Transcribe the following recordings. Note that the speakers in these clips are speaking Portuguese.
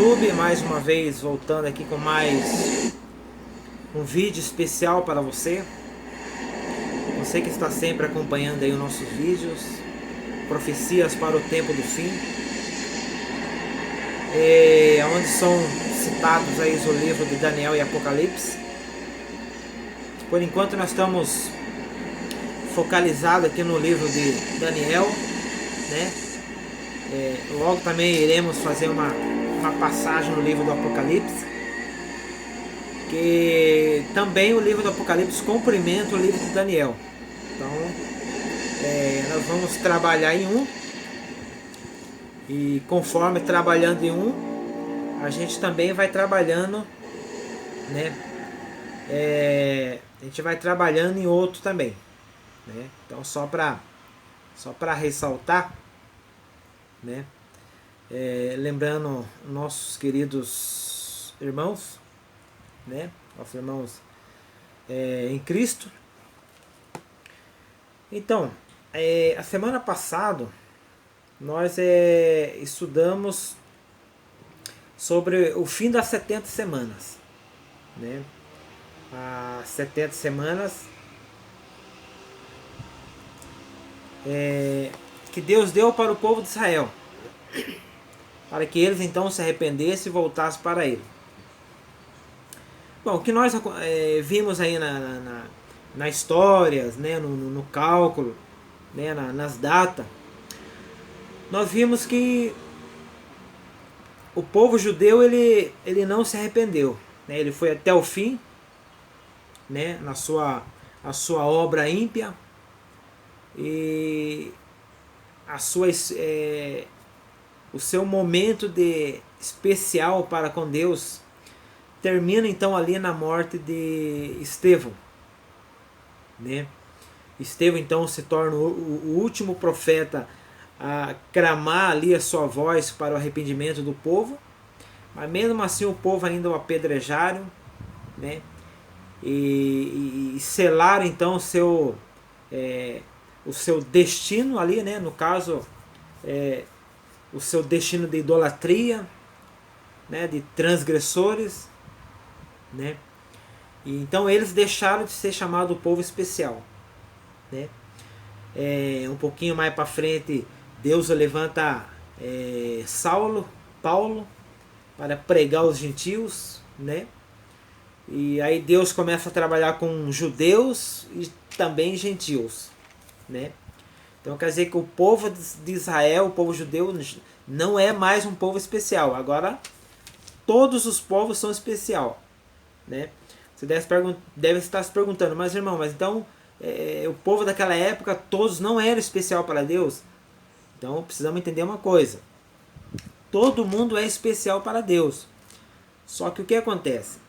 YouTube, mais uma vez voltando aqui com mais um vídeo especial para você. Você que está sempre acompanhando aí os nossos vídeos, profecias para o tempo do fim, onde são citados aí o livro de Daniel e Apocalipse. Por enquanto nós estamos focalizados aqui no livro de Daniel, né? Logo também iremos fazer uma passagem no livro do Apocalipse, que também o livro do Apocalipse cumprimenta o livro de Daniel. Então nós vamos trabalhar em um, e conforme trabalhando em um, a gente também vai trabalhando, né? A gente vai trabalhando em outro também, né? Então só para ressaltar, né? Lembrando nossos queridos irmãos, né? Nossos irmãos em Cristo. Então, a semana passada nós estudamos sobre o fim das 70 semanas, né? As 70 semanas que Deus deu para o povo de Israel, para que eles então se arrependessem e voltassem para Ele. Bom, o que nós vimos aí na histórias, né, no cálculo, né, nas datas, nós vimos que o povo judeu ele não se arrependeu, né, ele foi até o fim, né, a sua obra ímpia, e o seu momento especial para com Deus termina então ali na morte de Estevão, né? Estevão então se torna o último profeta a clamar ali a sua voz para o arrependimento do povo, mas mesmo assim o povo ainda o apedrejaram, né? E selaram então o seu destino ali, né? No caso, o seu destino de idolatria, né? De transgressores, né? E então eles deixaram de ser chamado o povo especial, né? Um pouquinho mais para frente, Deus levanta Paulo, para pregar os gentios, né? E aí Deus começa a trabalhar com judeus e também gentios, né? Então quer dizer que o povo de Israel, o povo judeu, não é mais um povo especial. Agora todos os povos são especial, né? Você deve estar se perguntando, mas irmão, mas então o povo daquela época todos não eram especial para Deus? Então precisamos entender uma coisa: todo mundo é especial para Deus. Só que o que acontece?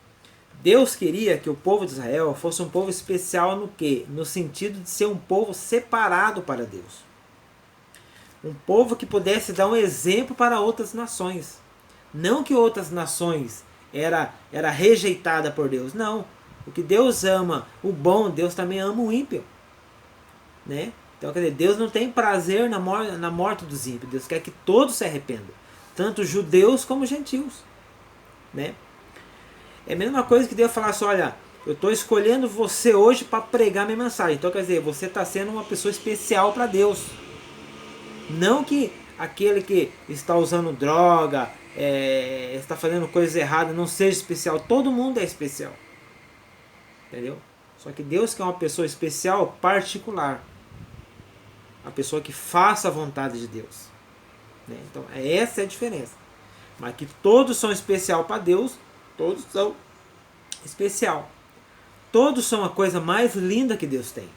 Deus queria que o povo de Israel fosse um povo especial no quê? No sentido de ser um povo separado para Deus. Um povo que pudesse dar um exemplo para outras nações. Não que outras nações era rejeitada por Deus. Não. O que Deus ama, o bom, Deus também ama o ímpio, né? Então, quer dizer, Deus não tem prazer na morte dos ímpios. Deus quer que todos se arrependam. Tanto judeus como gentios, né? É a mesma coisa que Deus falasse: olha, eu estou escolhendo você hoje para pregar minha mensagem. Então quer dizer, você está sendo uma pessoa especial para Deus. Não que aquele que está usando droga, está fazendo coisas erradas, não seja especial. Todo mundo é especial. Entendeu? Só que Deus quer uma pessoa especial particular. A pessoa que faça a vontade de Deus, né? Então essa é a diferença. Mas que todos são especial para Deus. Todos são especial. Todos são a coisa mais linda que Deus tem,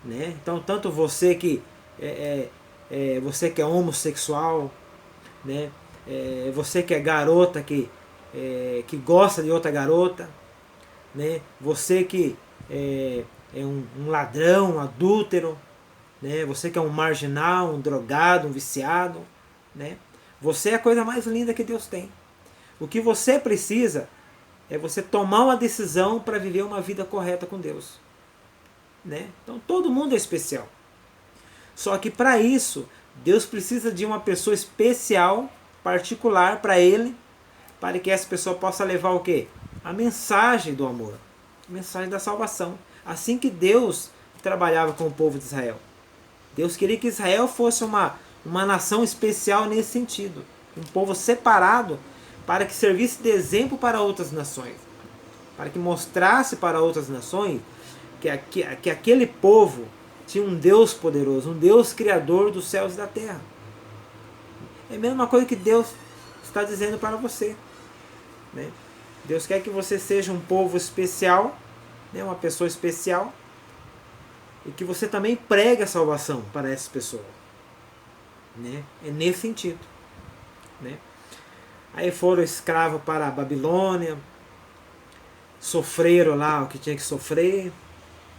né? Então tanto você que você que é homossexual, né? Você que é garota que gosta de outra garota, né? Você que é um ladrão, um adúltero, né? Você que é um marginal, um drogado, um viciado, né? Você é a coisa mais linda que Deus tem. O que você precisa é você tomar uma decisão para viver uma vida correta com Deus, né? Então todo mundo é especial. Só que para isso, Deus precisa de uma pessoa especial particular para ele, para que essa pessoa possa levar o quê? A mensagem do amor, a mensagem da salvação. Assim que Deus trabalhava com o povo de Israel. Deus queria que Israel fosse uma nação especial nesse sentido. Um povo separado para que servisse de exemplo para outras nações. Para que mostrasse para outras nações que aquele povo tinha um Deus poderoso, um Deus criador dos céus e da terra. É a mesma coisa que Deus está dizendo para você. Né? Deus quer que você seja um povo especial, né? Uma pessoa especial, e que você também pregue a salvação para essa pessoa. Né? É nesse sentido. Né? Aí foram escravos para a Babilônia, sofreram lá o que tinha que sofrer,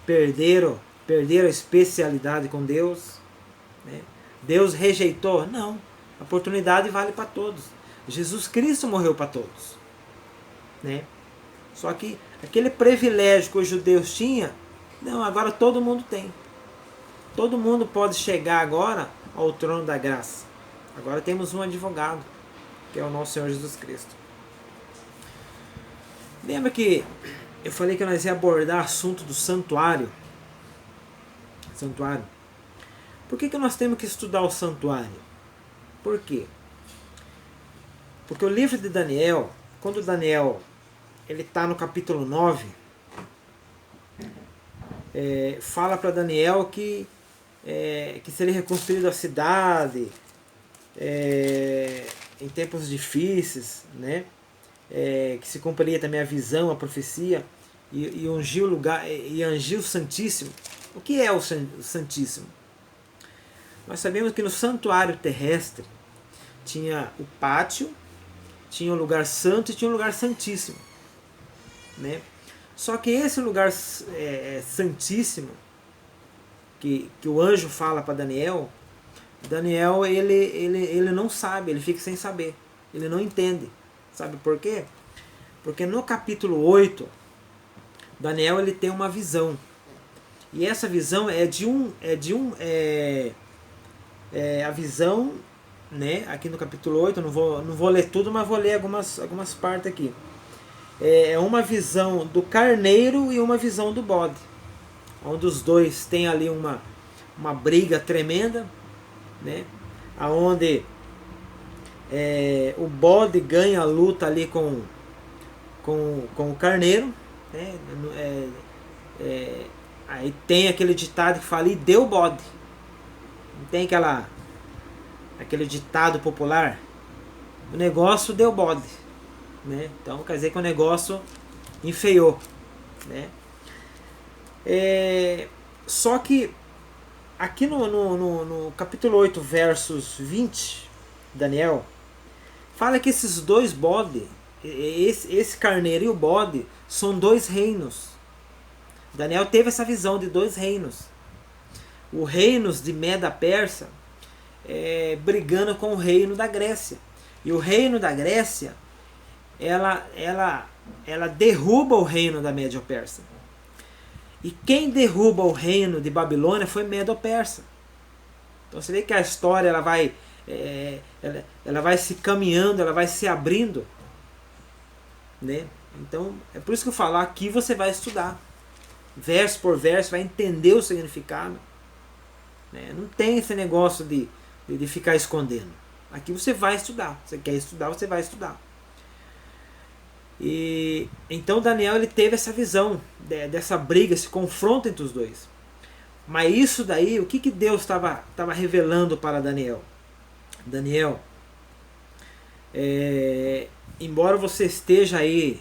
perderam a especialidade com Deus. Né? Deus rejeitou? Não. A oportunidade vale para todos. Jesus Cristo morreu para todos. Né? Só que aquele privilégio que os judeus tinham, não, agora todo mundo tem. Todo mundo pode chegar agora ao trono da graça. Agora temos um advogado, que é o nosso Senhor Jesus Cristo. Lembra que eu falei que nós ia abordar o assunto do santuário? Santuário. Por que nós temos que estudar o santuário? Por quê? Porque o livro de Daniel, quando Daniel ele está no capítulo 9, fala para Daniel que seria reconstruída a cidade em tempos difíceis, né? Que se cumpriria também a visão, a profecia, e ungir o lugar, e ungir o Santíssimo. O que é o Santíssimo? Nós sabemos que no santuário terrestre tinha o pátio, tinha o lugar santo e tinha o lugar santíssimo. Né? Só que esse lugar santíssimo, que o anjo fala para Daniel, ele não sabe, ele fica sem saber, ele não entende. Sabe por quê? Porque no capítulo 8, Daniel ele tem uma visão. E essa visão a visão, né, aqui no capítulo 8, eu não vou ler tudo, mas vou ler algumas partes aqui. É uma visão do carneiro e uma visão do bode, onde os dois têm ali uma briga tremenda, né, onde o bode ganha a luta ali com o carneiro, né, aí tem aquele ditado que fala, e deu bode. Não tem aquele ditado popular? O negócio deu bode. Né? Então quer dizer que o negócio enfeiou. Né? Só que aqui no capítulo 8, versos 20, Daniel, fala que esses dois bodes, esse carneiro e o bode, são dois reinos. Daniel teve essa visão de dois reinos. O reino de Meda-Persa brigando com o reino da Grécia. E o reino da Grécia, ela derruba o reino da Médio-Persa. E quem derruba o reino de Babilônia foi Medo-Persa. Então você vê que a história ela vai se caminhando, ela vai se abrindo. Né? Então é por isso que eu falo, aqui você vai estudar. Verso por verso, vai entender o significado. Né? Não tem esse negócio de ficar escondendo. Aqui você vai estudar. Você quer estudar, você vai estudar. E então Daniel ele teve essa visão dessa briga, esse confronto entre os dois. Mas isso daí, o que Deus estava revelando para Daniel? Daniel, embora você esteja aí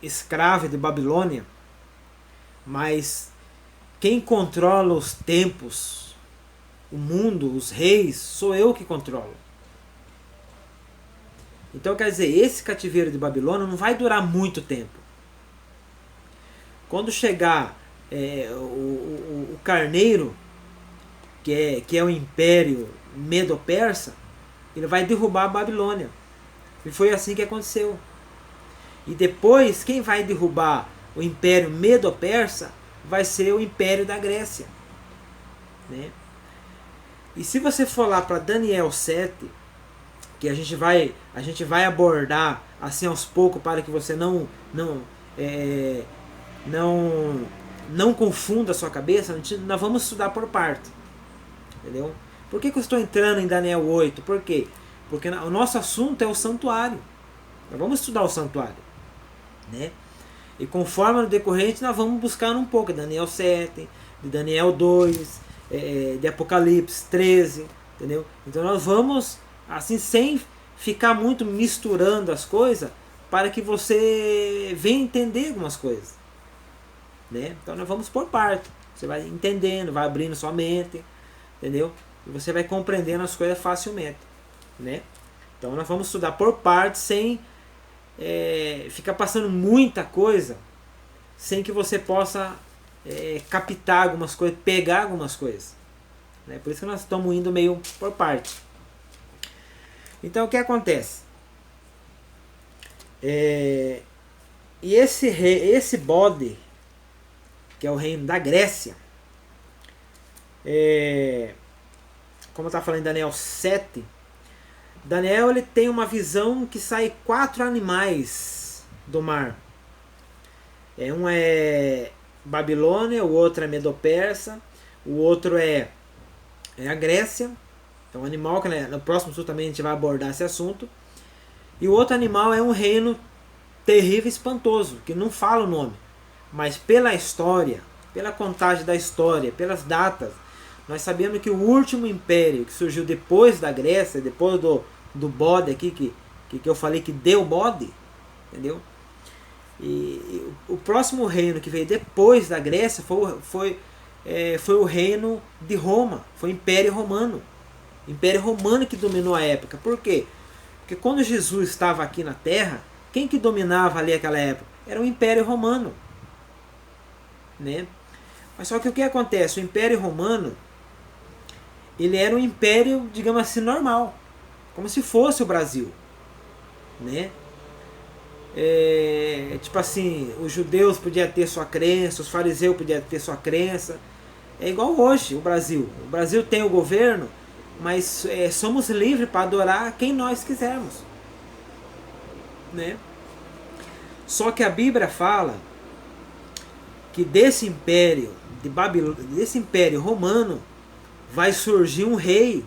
escravo de Babilônia, mas quem controla os tempos, o mundo, os reis, sou eu que controlo. Então quer dizer, esse cativeiro de Babilônia não vai durar muito tempo. Quando chegar o carneiro, que é o império Medo-Persa, ele vai derrubar a Babilônia. E foi assim que aconteceu. E depois, quem vai derrubar o império Medo-Persa vai ser o império da Grécia. Né? E se você for lá para Daniel 7, que a gente vai abordar assim aos poucos para que você não não confunda a sua cabeça. Nós vamos estudar por parte, entendeu? Por que eu estou entrando em Daniel 8? Por quê? Porque o nosso assunto é o santuário. Nós vamos estudar o santuário, né? E conforme no decorrente nós vamos buscar um pouco de Daniel 7, de Daniel 2, de Apocalipse 13, entendeu? Então nós vamos assim sem ficar muito misturando as coisas para que você venha entender algumas coisas, né? Então nós vamos por parte. Você vai entendendo, vai abrindo sua mente, entendeu? E você vai compreendendo as coisas facilmente, né? Então nós vamos estudar por parte sem ficar passando muita coisa, sem que você possa captar algumas coisas, pegar algumas coisas, né? Por isso que nós estamos indo meio por parte. Então o que acontece? E esse bode, que é o reino da Grécia, como está falando em Daniel 7, Daniel ele tem uma visão que sai 4 animais do mar. Um é Babilônia, o outro é Medo-Persa, o outro é a Grécia. Então um animal que no próximo estudo também a gente vai abordar esse assunto. E o outro animal é um reino terrível e espantoso, que não fala o nome. Mas pela história, pela contagem da história, pelas datas, nós sabemos que o último império que surgiu depois da Grécia, depois do bode aqui, que eu falei que deu bode, entendeu? E o próximo reino que veio depois da Grécia foi o reino de Roma, foi o Império Romano. O Império Romano que dominou a época. Por quê? Porque quando Jesus estava aqui na Terra, quem que dominava ali naquela época? Era o Império Romano, né? Mas só que o que acontece? O Império Romano, ele era um império, digamos assim, normal, como se fosse o Brasil, né? Tipo assim, os judeus podiam ter sua crença, os fariseus podiam ter sua crença. É igual hoje o Brasil. O Brasil tem o governo, mas somos livres para adorar quem nós quisermos, né? Só que a Bíblia fala que desse império de Babilônia, desse império romano, vai surgir um rei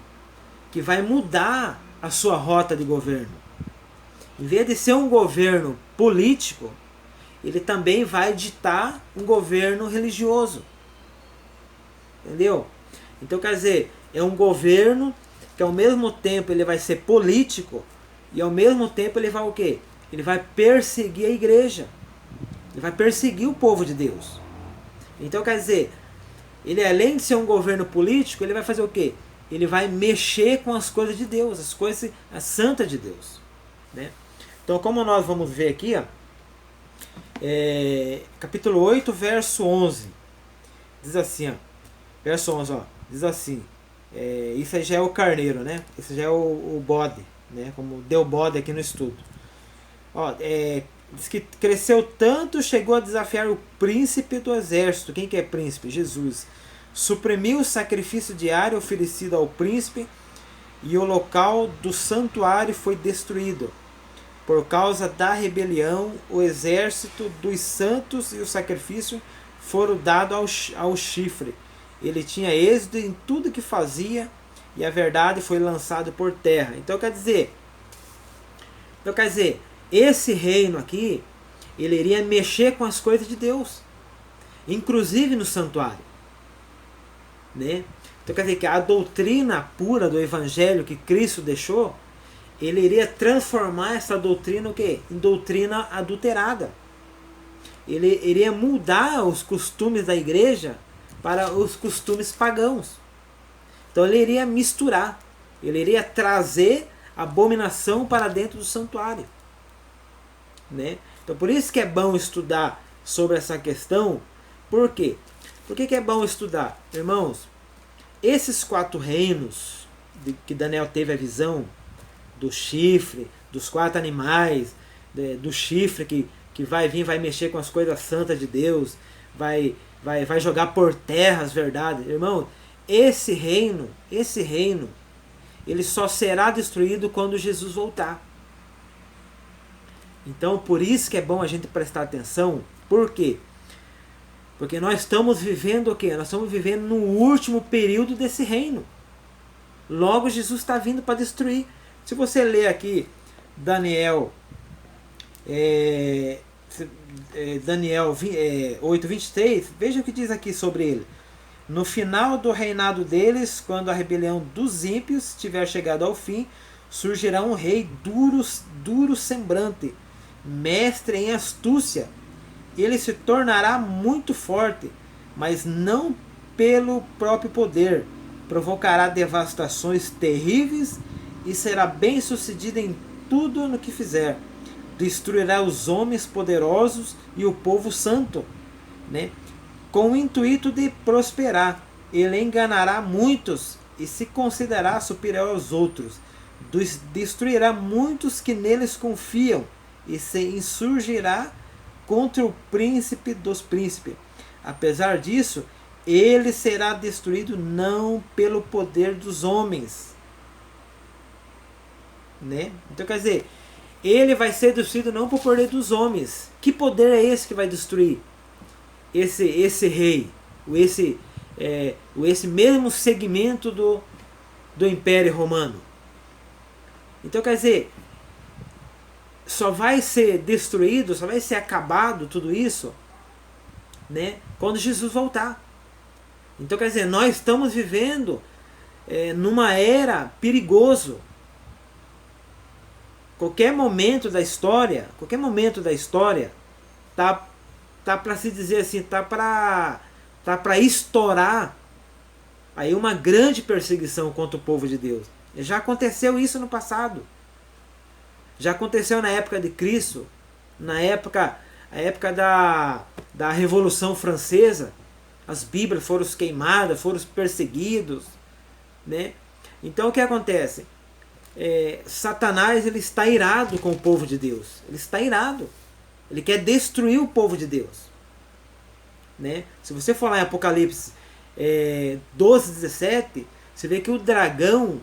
que vai mudar a sua rota de governo. Em vez de ser um governo político, ele também vai ditar um governo religioso. Entendeu? Então quer dizer, é um governo que ao mesmo tempo ele vai ser político e ao mesmo tempo ele vai o quê? Ele vai perseguir a igreja. Ele vai perseguir o povo de Deus. Então quer dizer, ele além de ser um governo político, ele vai fazer o quê? Ele vai mexer com as coisas de Deus, as coisas santas de Deus, né? Então como nós vamos ver aqui, ó, capítulo 8, verso 11, diz assim, ó, verso 11, ó, diz assim, isso já é o carneiro, né? Isso já é o bode, né? Como deu bode aqui no estudo. Ó, diz que cresceu tanto, chegou a desafiar o príncipe do exército. Quem que é príncipe? Jesus. Suprimiu o sacrifício diário oferecido ao príncipe e o local do santuário foi destruído. Por causa da rebelião, o exército dos santos e o sacrifício foram dados ao chifre. Ele tinha êxito em tudo que fazia e a verdade foi lançada por terra. Então quer dizer, esse reino aqui, ele iria mexer com as coisas de Deus, inclusive no santuário, né? Então quer dizer que a doutrina pura do evangelho que Cristo deixou, ele iria transformar essa doutrina o quê? Em doutrina adulterada. Ele iria mudar os costumes da igreja para os costumes pagãos. Então ele iria misturar, ele iria trazer abominação para dentro do santuário, né? Então por isso que é bom estudar sobre essa questão. Por quê? Por que é bom estudar? Irmãos, esses 4 reinos que Daniel teve a visão, do chifre, dos 4 animais, do chifre que vai vir, vai mexer com as coisas santas de Deus, vai jogar por terra as verdades. Irmão, esse reino, ele só será destruído quando Jesus voltar. Então, por isso que é bom a gente prestar atenção. Por quê? Porque nós estamos vivendo o quê? Nós estamos vivendo no último período desse reino. Logo, Jesus está vindo para destruir. Se você ler aqui Daniel, Daniel 8:23, veja o que diz aqui sobre ele. No final do reinado deles, quando a rebelião dos ímpios tiver chegado ao fim, surgirá um rei duro semblante, mestre em astúcia. Ele se tornará muito forte, mas não pelo próprio poder. Provocará devastações terríveis e será bem sucedido em tudo no que fizer. Destruirá os homens poderosos e o povo santo, né? Com o intuito de prosperar. Ele enganará muitos e se considerará superior aos outros. Destruirá muitos que neles confiam e se insurgirá contra o príncipe dos príncipes. Apesar disso, ele será destruído não pelo poder dos homens, né? Então quer dizer, ele vai ser destruído não por poder dos homens. Que poder é esse que vai destruir esse rei, esse mesmo segmento do Império Romano? Então quer dizer, só vai ser destruído, só vai ser acabado tudo isso, né, quando Jesus voltar. Então quer dizer, nós estamos vivendo numa era perigoso. Qualquer momento da história tá para se dizer assim, tá para estourar aí uma grande perseguição contra o povo de Deus. Já aconteceu isso no passado. Já aconteceu na época de Cristo, a época da Revolução Francesa. As Bíblias foram queimadas, foram perseguidos, né? Então o que acontece? Satanás, ele está irado com o povo de Deus. Ele está irado. Ele quer destruir o povo de Deus, né? Se você for lá em Apocalipse 12:17, você vê que o dragão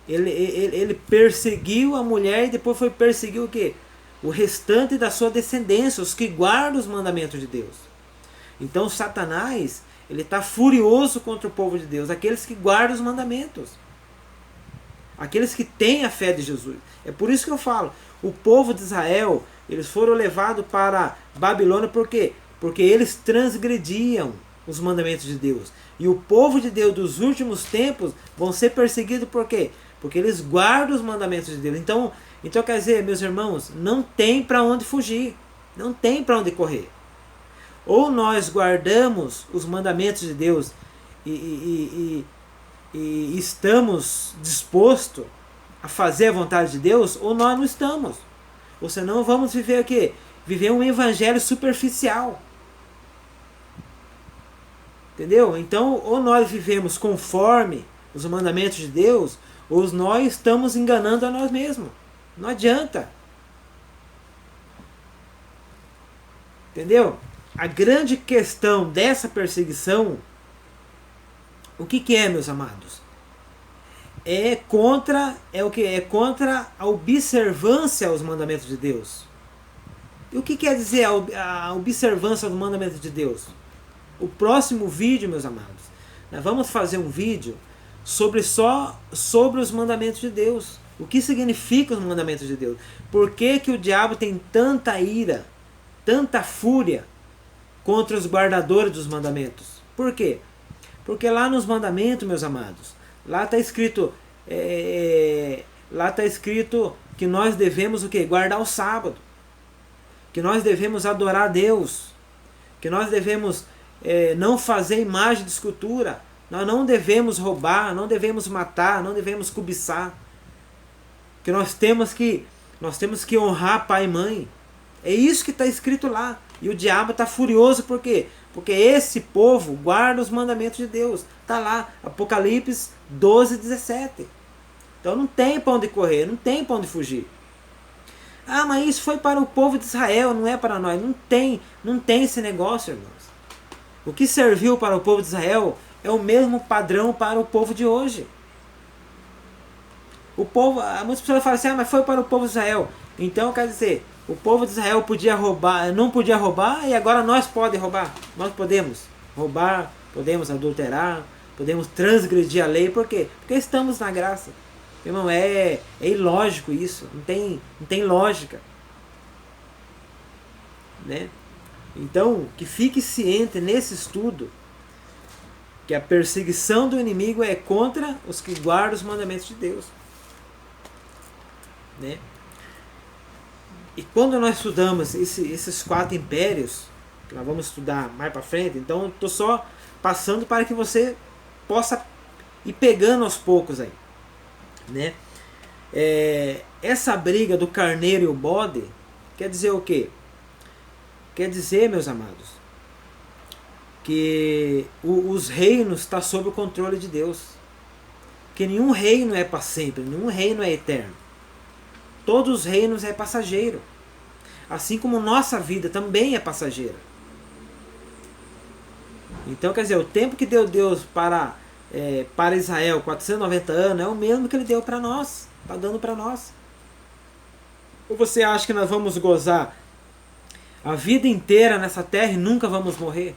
ele perseguiu a mulher e depois foi perseguir o quê? O restante da sua descendência, os que guardam os mandamentos de Deus. Então Satanás, ele está furioso contra o povo de Deus, aqueles que guardam os mandamentos, aqueles que têm a fé de Jesus. É por isso que eu falo, o povo de Israel, eles foram levados para Babilônia, por quê? Porque eles transgrediam os mandamentos de Deus. E o povo de Deus dos últimos tempos vão ser perseguidos por quê? Porque eles guardam os mandamentos de Deus. Então quer dizer, meus irmãos, não tem para onde fugir, não tem para onde correr. Ou nós guardamos os mandamentos de Deus e estamos dispostos a fazer a vontade de Deus, ou nós não estamos. Ou senão vamos viver o quê? Viver um evangelho superficial. Entendeu? Então, ou nós vivemos conforme os mandamentos de Deus, ou nós estamos enganando a nós mesmos. Não adianta. Entendeu? A grande questão dessa perseguição, o que é, meus amados? É contra a observância aos mandamentos de Deus. E o que quer dizer a observância aos mandamentos de Deus? O próximo vídeo, meus amados, nós vamos fazer um vídeo sobre os mandamentos de Deus. O que significam os mandamentos de Deus? Por que o diabo tem tanta ira, tanta fúria contra os guardadores dos mandamentos? Por quê? Porque lá nos mandamentos, meus amados, lá está escrito que nós devemos o quê? Guardar o sábado, que nós devemos adorar a Deus, que nós devemos não fazer imagem de escultura, nós não devemos roubar, não devemos matar, não devemos cobiçar, que nós temos que honrar pai e mãe. É isso que está escrito lá. E o diabo está furioso por quê? Porque esse povo guarda os mandamentos de Deus. Está lá, Apocalipse 12:17. Então não tem para onde correr, não tem para onde fugir. Ah, mas isso foi para o povo de Israel, não é para nós. Não tem esse negócio, irmãos. O que serviu para o povo de Israel é o mesmo padrão para o povo de hoje. O povo, muitas pessoas falam assim, mas foi para o povo de Israel. Então, quer dizer, o povo de Israel podia roubar, não podia roubar, e agora nós podemos roubar. Nós podemos roubar, podemos adulterar, podemos transgredir a lei. Por quê? Porque estamos na graça. Irmão, é ilógico isso. Não tem lógica. Né? Então, que fique ciente nesse estudo que a perseguição do inimigo é contra os que guardam os mandamentos de Deus. Né? E quando nós estudamos esses 4 impérios, que nós vamos estudar mais para frente, então estou só passando para que você possa ir pegando aos poucos aí. Né? Essa briga do carneiro e o bode quer dizer o quê? Quer dizer, meus amados, que os reinos estão sob o controle de Deus. Que nenhum reino é para sempre, nenhum reino é eterno. Todos os reinos é passageiro. Assim como nossa vida também é passageira. Então, quer dizer, o tempo que deu Deus para Israel, 490 anos, é o mesmo que Ele deu para nós. Está dando para nós. Ou você acha que nós vamos gozar a vida inteira nessa terra e nunca vamos morrer?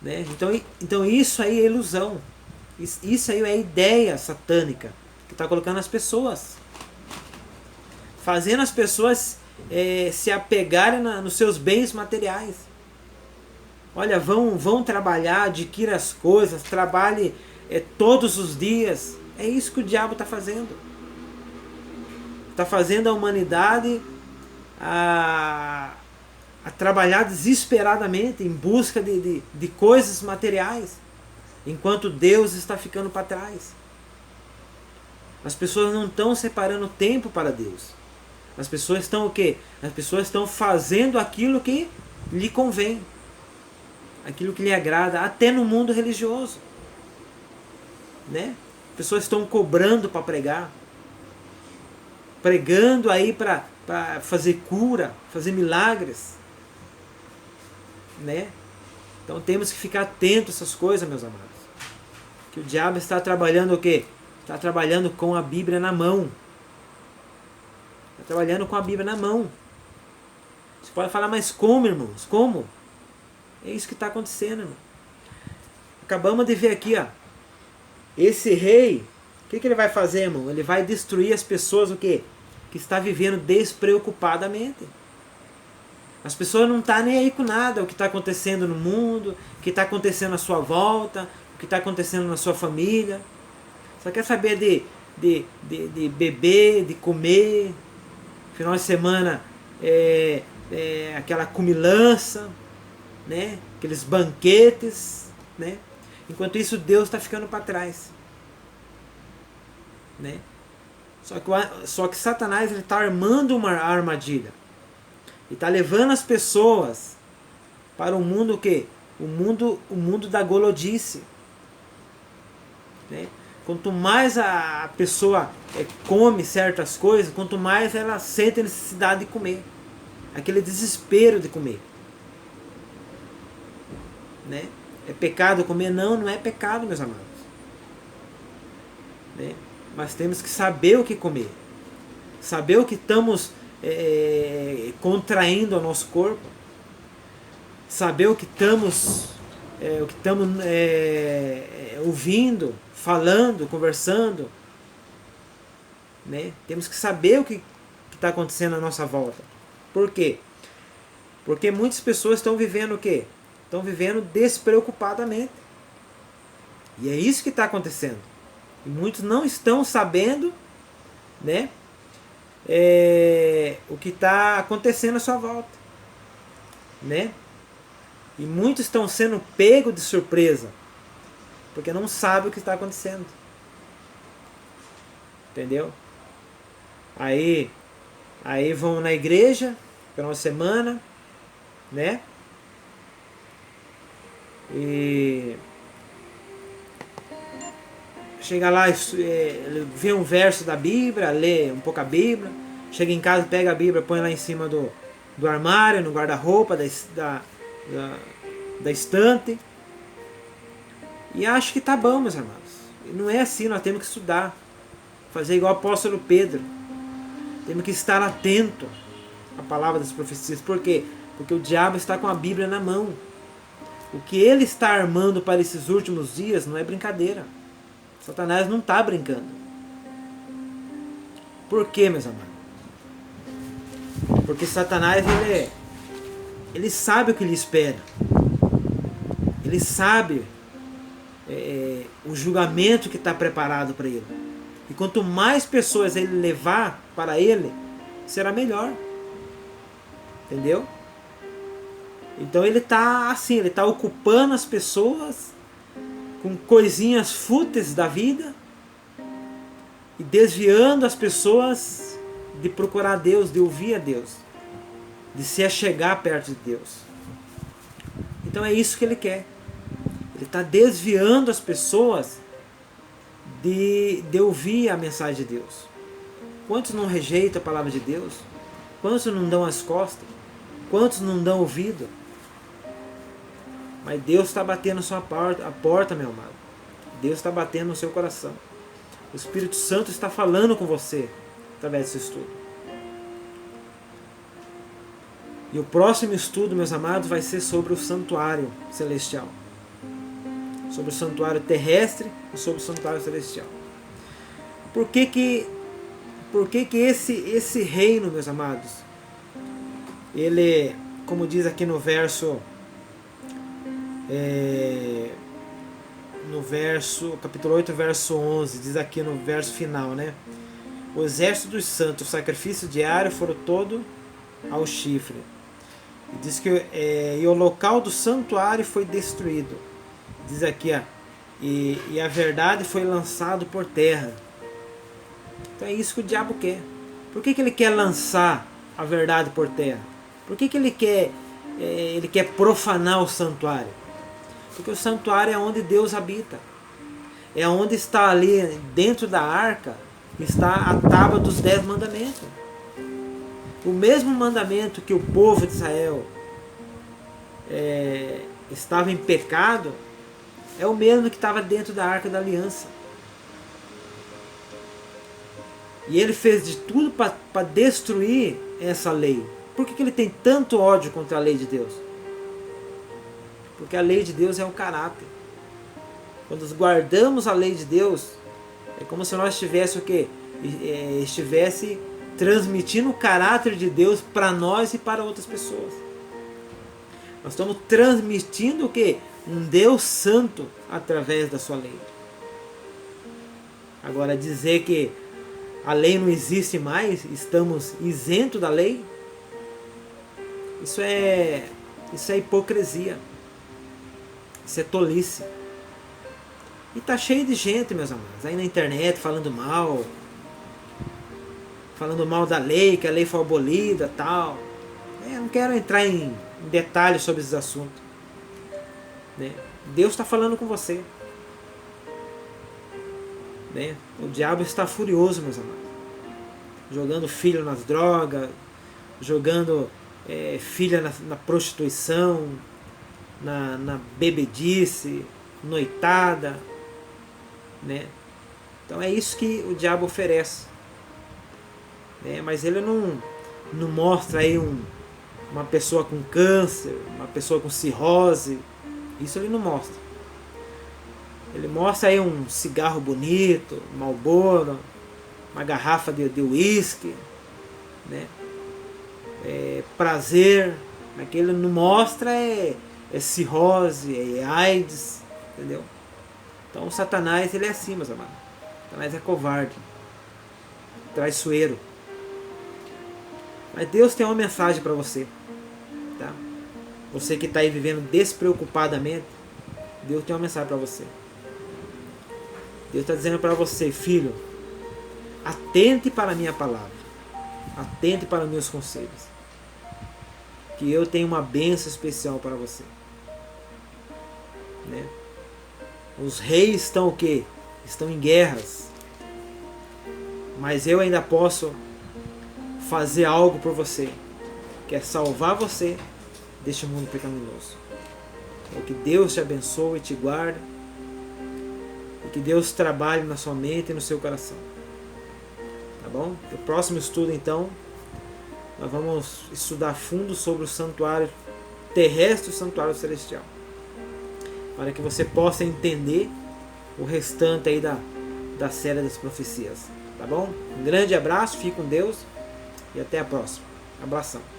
Né? Então isso aí é ilusão. Isso aí é ideia satânica que está colocando as pessoas. Fazendo as pessoas se apegarem nos seus bens materiais. Olha, vão trabalhar, adquira as coisas, trabalhe todos os dias. É isso que o diabo está fazendo. Está fazendo a humanidade a trabalhar desesperadamente em busca de coisas materiais, enquanto Deus está ficando para trás. As pessoas não estão separando tempo para Deus. As pessoas estão o quê? As pessoas estão fazendo aquilo que lhe convém, aquilo que lhe agrada, até no mundo religioso. Né? As pessoas estão cobrando para pregar, pregando aí para fazer cura, fazer milagres. Né? Então temos que ficar atentos a essas coisas, meus amados. Que o diabo está trabalhando o quê? Está trabalhando com a Bíblia na mão. Está trabalhando com a Bíblia na mão. Você pode falar, mas como, irmãos? Como? É isso que está acontecendo, irmão. Acabamos de ver aqui, ó. Esse rei, o que ele vai fazer, irmão? Ele vai destruir as pessoas, o quê? Que está vivendo despreocupadamente. As pessoas não estão nem aí com nada, o que está acontecendo no mundo, o que está acontecendo à sua volta, o que está acontecendo na sua família. Só quer saber de beber, de comer. Final de semana aquela comilança, né? Aqueles banquetes, né? Enquanto isso Deus está ficando para trás. Né? Só que Satanás está armando uma armadilha. E está levando as pessoas para o mundo que? O mundo da golodice. Né? Quanto mais a pessoa come certas coisas, quanto mais ela sente a necessidade de comer. Aquele desespero de comer. Né? É pecado comer? Não, não é pecado, meus amados. Né? Mas temos que saber o que comer. Saber o que estamos contraindo ao nosso corpo, saber o que estamos ouvindo, falando, conversando, né? Temos que saber o que está acontecendo à nossa volta. Por quê? Porque muitas pessoas estão vivendo o quê? Estão vivendo despreocupadamente. E é isso que está acontecendo. E muitos não estão sabendo, né? O que está acontecendo à sua volta, né? E muitos estão sendo pegos de surpresa porque não sabem o que está acontecendo, entendeu? Aí vão na igreja por uma semana, né? E chega lá, vê um verso da Bíblia, lê um pouco a Bíblia, chega em casa, pega a Bíblia, põe lá em cima do armário, no guarda-roupa, da estante, e acha que tá bom, meus amados. E não é assim, nós temos que estudar. Fazer igual o apóstolo Pedro. Temos que estar atento à palavra das profecias. Por quê? Porque o diabo está com a Bíblia na mão. O que ele está armando para esses últimos dias não é brincadeira. Satanás não está brincando. Por quê, meus amados? Porque Satanás, ele sabe o que lhe espera. Ele sabe o julgamento que está preparado para ele. E quanto mais pessoas ele levar para ele, será melhor. Entendeu? Então ele está assim, ele está ocupando as pessoas com coisinhas fúteis da vida e desviando as pessoas de procurar Deus, de ouvir a Deus, de se achegar perto de Deus. Então é isso que ele quer. Ele está desviando as pessoas de ouvir a mensagem de Deus. Quantos não rejeitam a palavra de Deus? Quantos não dão as costas? Quantos não dão ouvido? Mas Deus está batendo a porta, meu amado. Deus está batendo no seu coração. O Espírito Santo está falando com você através desse estudo. E o próximo estudo, meus amados, vai ser sobre o santuário celestial. Sobre o santuário terrestre e sobre o santuário celestial. Por que esse reino, meus amados, ele, como diz aqui no verso, capítulo 8, verso 11, diz aqui no verso final, né? O exército dos santos, o sacrifício diário foram todo ao chifre. E diz que e o local do santuário foi destruído. Diz aqui, e a verdade foi lançado por terra. Então é isso que o diabo quer. Por que ele quer lançar a verdade por terra? Por que ele quer profanar o santuário? Porque o santuário é onde Deus habita. É onde está ali, dentro da arca, está a tábua dos 10 mandamentos. O mesmo mandamento que o povo de Israel estava em pecado, é o mesmo que estava dentro da arca da aliança. E ele fez de tudo para destruir essa lei. Por que ele tem tanto ódio contra a lei de Deus? Porque a lei de Deus é o caráter. Quando guardamos a lei de Deus, é como se nós estivesse o quê? Estivesse transmitindo o caráter de Deus para nós e para outras pessoas. Nós estamos transmitindo o quê? Um Deus santo através da sua lei. Agora, dizer que a lei não existe mais, estamos isentos da lei, isso é hipocrisia. Isso é tolice. E tá cheio de gente, meus amados, aí na internet falando mal da lei, que a lei foi abolida, tal. Eu não quero entrar em detalhes sobre esses assuntos, né? Deus está falando com você, né? O diabo está furioso, meus amados, jogando filho nas drogas, jogando filha na prostituição, na bebedice, noitada, né? Então é isso que o diabo oferece, né? Mas ele não mostra aí uma pessoa com câncer, uma pessoa com cirrose. Isso ele não mostra. Ele mostra aí um cigarro bonito, um Marlboro, uma garrafa de uísque, né? Prazer. Mas que ele não mostra é cirrose, é AIDS, entendeu? Então o Satanás, ele é assim, meus amados. Satanás é covarde, traiçoeiro. Mas Deus tem uma mensagem para você, tá? Você que está aí vivendo despreocupadamente, Deus tem uma mensagem para você. Deus está dizendo para você, filho, atente para a minha palavra, atente para os meus conselhos, que eu tenho uma bênção especial para você, né? Os reis estão o quê? Estão em guerras, mas eu ainda posso fazer algo por você, que é salvar você deste mundo pecaminoso. É que Deus te abençoe e te guarde. e que Deus trabalhe na sua mente e no seu coração. Tá bom? No próximo estudo, então, nós vamos estudar a fundo sobre o santuário terrestre e o santuário celestial, para que você possa entender o restante aí da série das profecias. Tá bom? Um grande abraço, fique com Deus e até a próxima. Abração.